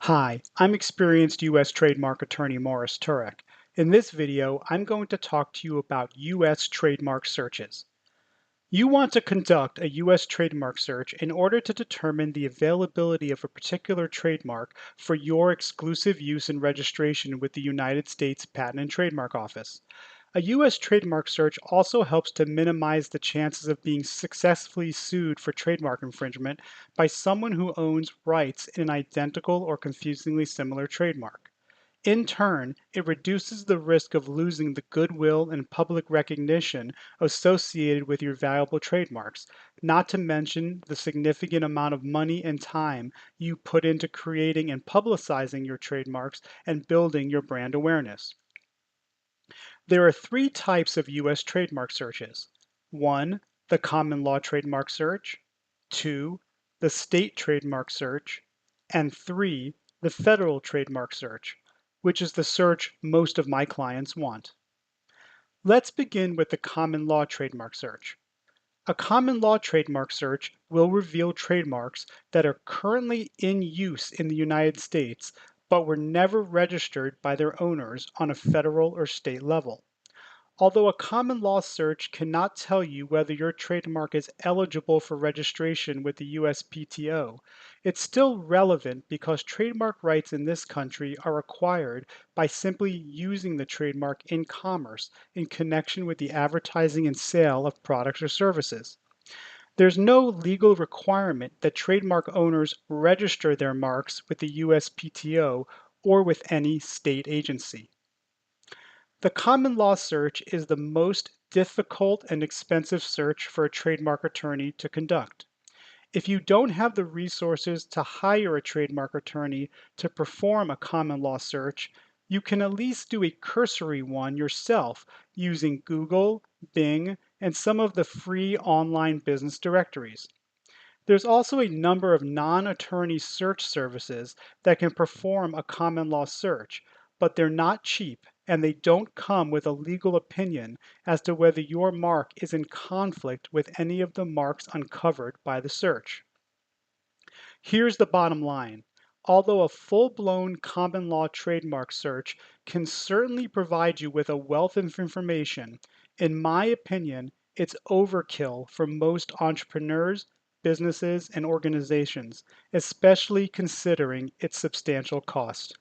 Hi, I'm experienced U.S. trademark attorney Morris Turek. In this video, I'm going to talk to you about U.S. trademark searches. You want to conduct a U.S. trademark search in order to determine the availability of a particular trademark for your exclusive use and registration with the United States Patent and Trademark Office. A U.S. trademark search also helps to minimize the chances of being successfully sued for trademark infringement by someone who owns rights in an identical or confusingly similar trademark. In turn, it reduces the risk of losing the goodwill and public recognition associated with your valuable trademarks, not to mention the significant amount of money and time you put into creating and publicizing your trademarks and building your brand awareness. There are three types of U.S. trademark searches. 1. The common law trademark search. 2. The state trademark search. And 3. The federal trademark search, which is the search most of my clients want. Let's begin with the common law trademark search. A common law trademark search will reveal trademarks that are currently in use in the United States but were never registered by their owners on a federal or state level. Although a common law search cannot tell you whether your trademark is eligible for registration with the USPTO, it's still relevant because trademark rights in this country are acquired by simply using the trademark in commerce in connection with the advertising and sale of products or services. There's no legal requirement that trademark owners register their marks with the USPTO or with any state agency. The common law search is the most difficult and expensive search for a trademark attorney to conduct. If you don't have the resources to hire a trademark attorney to perform a common law search, you can at least do a cursory one yourself using Google, Bing, and some of the free online business directories. There's also a number of non-attorney search services that can perform a common law search, but they're not cheap and they don't come with a legal opinion as to whether your mark is in conflict with any of the marks uncovered by the search. Here's the bottom line. Although a full-blown common law trademark search can certainly provide you with a wealth of information, in my opinion, it's overkill for most entrepreneurs, businesses, and organizations, especially considering its substantial cost.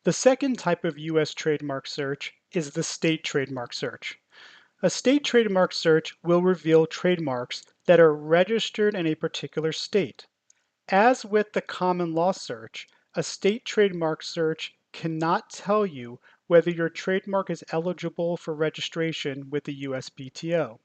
The second type of U.S. trademark search is the state trademark search. A state trademark search will reveal trademarks that are registered in a particular state. As with the common law search, a state trademark search cannot tell you whether your trademark is eligible for registration with the USPTO.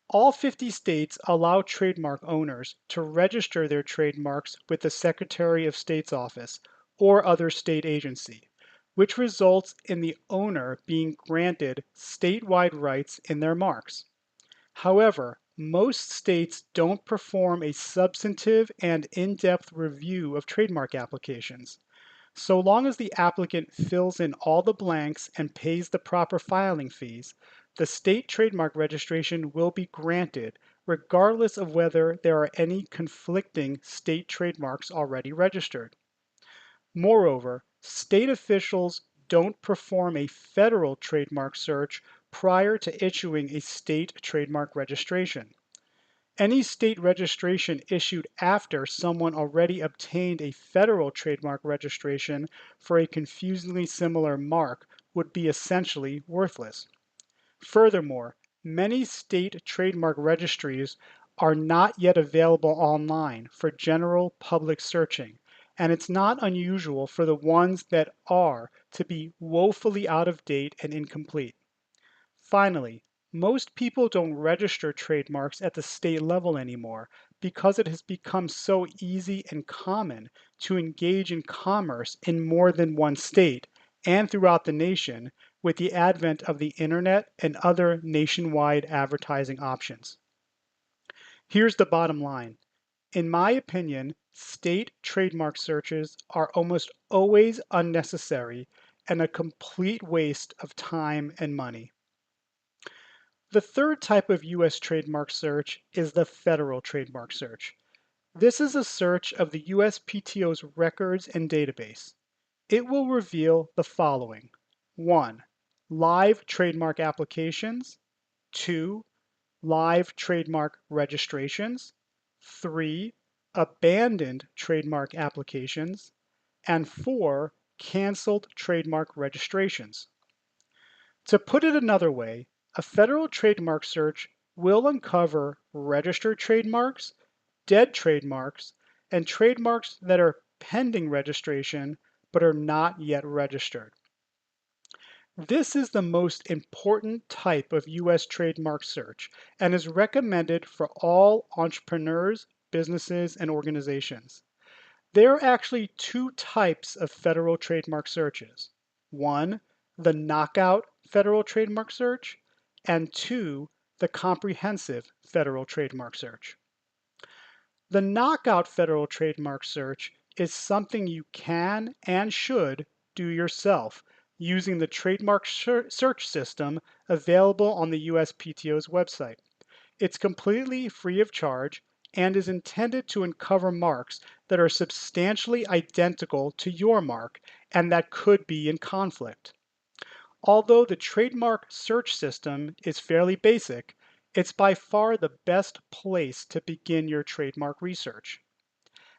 All 50 states allow trademark owners to register their trademarks with the Secretary of State's office or other state agency, which results in the owner being granted statewide rights in their marks. However, most states don't perform a substantive and in-depth review of trademark applications. So long as the applicant fills in all the blanks and pays the proper filing fees, the state trademark registration will be granted regardless of whether there are any conflicting state trademarks already registered. Moreover, state officials don't perform a federal trademark search prior to issuing a state trademark registration. Any state registration issued after someone already obtained a federal trademark registration for a confusingly similar mark would be essentially worthless. Furthermore, many state trademark registries are not yet available online for general public searching, and it's not unusual for the ones that are to be woefully out of date and incomplete. Finally, most people don't register trademarks at the state level anymore because it has become so easy and common to engage in commerce in more than one state and throughout the nation with the advent of the internet and other nationwide advertising options. Here's the bottom line. In my opinion, state trademark searches are almost always unnecessary and a complete waste of time and money. The third type of U.S. trademark search is the federal trademark search. This is a search of the USPTO's records and database. It will reveal the following. 1. Live trademark applications. 2. Live trademark registrations. 3. Abandoned trademark applications. And 4. Canceled trademark registrations. To put it another way, a federal trademark search will uncover registered trademarks, dead trademarks, and trademarks that are pending registration but are not yet registered. This is the most important type of U.S. trademark search and is recommended for all entrepreneurs, businesses, and organizations. There are actually two types of federal trademark searches. One, the knockout federal trademark search, and two, the comprehensive federal trademark search. The knockout federal trademark search is something you can and should do yourself using the trademark search system available on the USPTO's website. It's completely free of charge and is intended to uncover marks that are substantially identical to your mark and that could be in conflict. Although the trademark search system is fairly basic, it's by far the best place to begin your trademark research.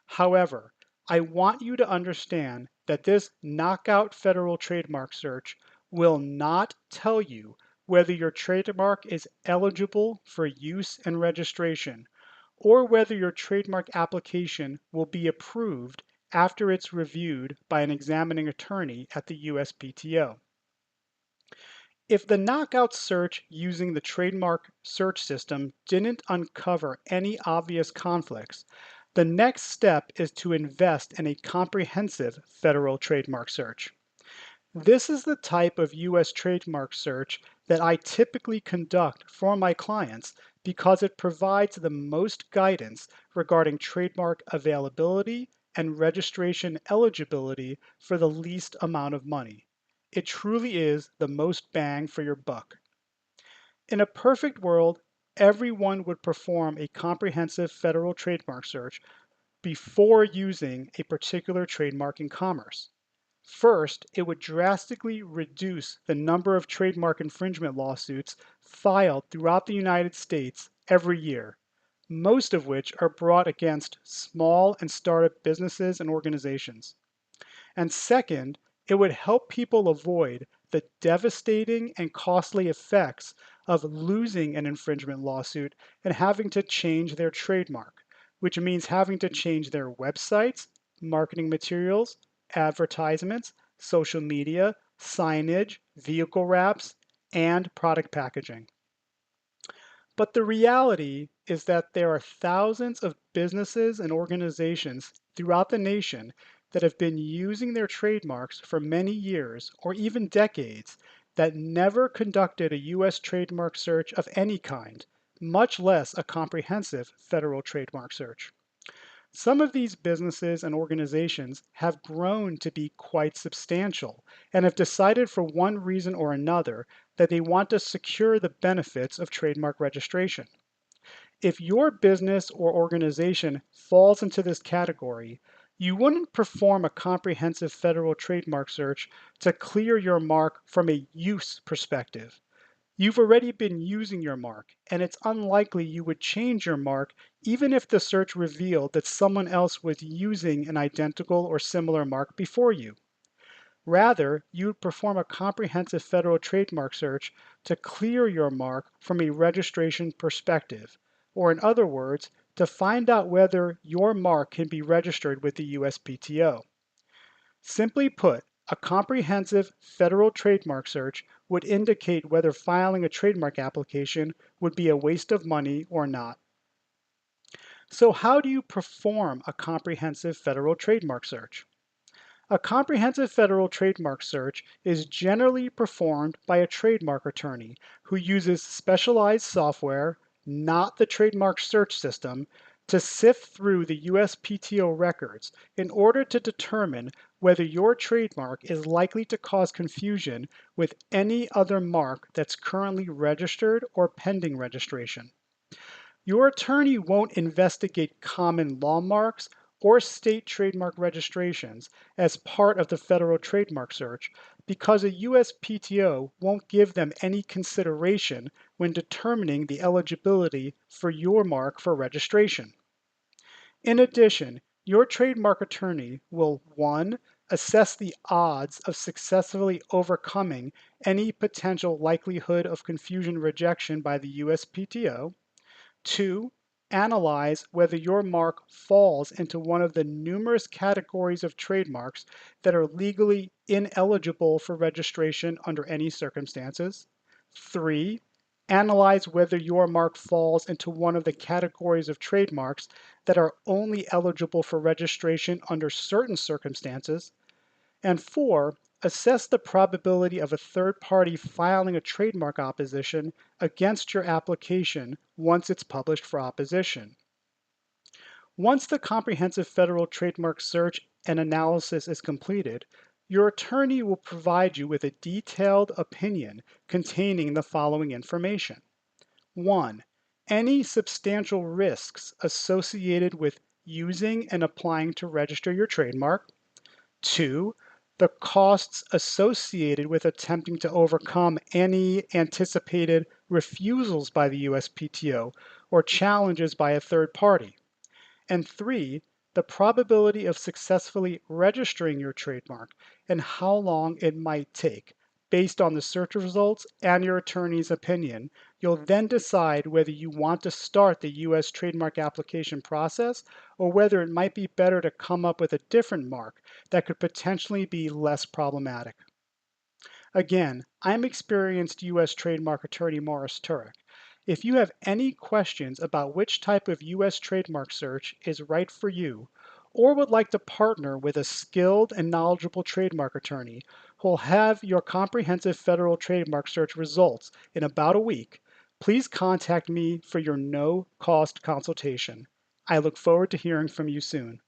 However, I want you to understand that this knockout federal trademark search will not tell you whether your trademark is eligible for use and registration, or whether your trademark application will be approved after it's reviewed by an examining attorney at the USPTO. If the knockout search using the trademark search system didn't uncover any obvious conflicts, the next step is to invest in a comprehensive federal trademark search. This is the type of U.S. trademark search that I typically conduct for my clients because it provides the most guidance regarding trademark availability and registration eligibility for the least amount of money. It truly is the most bang for your buck. In a perfect world, everyone would perform a comprehensive federal trademark search before using a particular trademark in commerce. First, it would drastically reduce the number of trademark infringement lawsuits filed throughout the United States every year, most of which are brought against small and startup businesses and organizations. And second, it would help people avoid the devastating and costly effects of losing an infringement lawsuit and having to change their trademark, which means having to change their websites, marketing materials, advertisements, social media, signage, vehicle wraps, and product packaging. But the reality is that there are thousands of businesses and organizations throughout the nation that have been using their trademarks for many years or even decades that never conducted a U.S. trademark search of any kind, much less a comprehensive federal trademark search. Some of these businesses and organizations have grown to be quite substantial and have decided for one reason or another that they want to secure the benefits of trademark registration. If your business or organization falls into this category, you wouldn't perform a comprehensive federal trademark search to clear your mark from a use perspective. You've already been using your mark, and it's unlikely you would change your mark even if the search revealed that someone else was using an identical or similar mark before you. Rather, you would perform a comprehensive federal trademark search to clear your mark from a registration perspective, or in other words, to find out whether your mark can be registered with the USPTO. Simply put, a comprehensive federal trademark search would indicate whether filing a trademark application would be a waste of money or not. So how do you perform a comprehensive federal trademark search? A comprehensive federal trademark search is generally performed by a trademark attorney who uses specialized software, not the trademark search system, to sift through the USPTO records in order to determine whether your trademark is likely to cause confusion with any other mark that's currently registered or pending registration. Your attorney won't investigate common law marks or state trademark registrations as part of the federal trademark search because a USPTO won't give them any consideration when determining the eligibility for your mark for registration. In addition, your trademark attorney will 1. Assess the odds of successfully overcoming any potential likelihood of confusion rejection by the USPTO. 2. Analyze whether your mark falls into one of the numerous categories of trademarks that are legally ineligible for registration under any circumstances. 3. Analyze whether your mark falls into one of the categories of trademarks that are only eligible for registration under certain circumstances. And 4, assess the probability of a third party filing a trademark opposition against your application once it's published for opposition. Once the comprehensive federal trademark search and analysis is completed, your attorney will provide you with a detailed opinion containing the following information. 1. Any substantial risks associated with using and applying to register your trademark. 2. The costs associated with attempting to overcome any anticipated refusals by the USPTO or challenges by a third party. And 3. The probability of successfully registering your trademark and how long it might take. Based on the search results and your attorney's opinion, you'll then decide whether you want to start the U.S. trademark application process or whether it might be better to come up with a different mark that could potentially be less problematic. Again, I'm experienced U.S. trademark attorney Morris Turek. If you have any questions about which type of U.S. trademark search is right for you, or would like to partner with a skilled and knowledgeable trademark attorney who will have your comprehensive federal trademark search results in about a week, please contact me for your no-cost consultation. I look forward to hearing from you soon.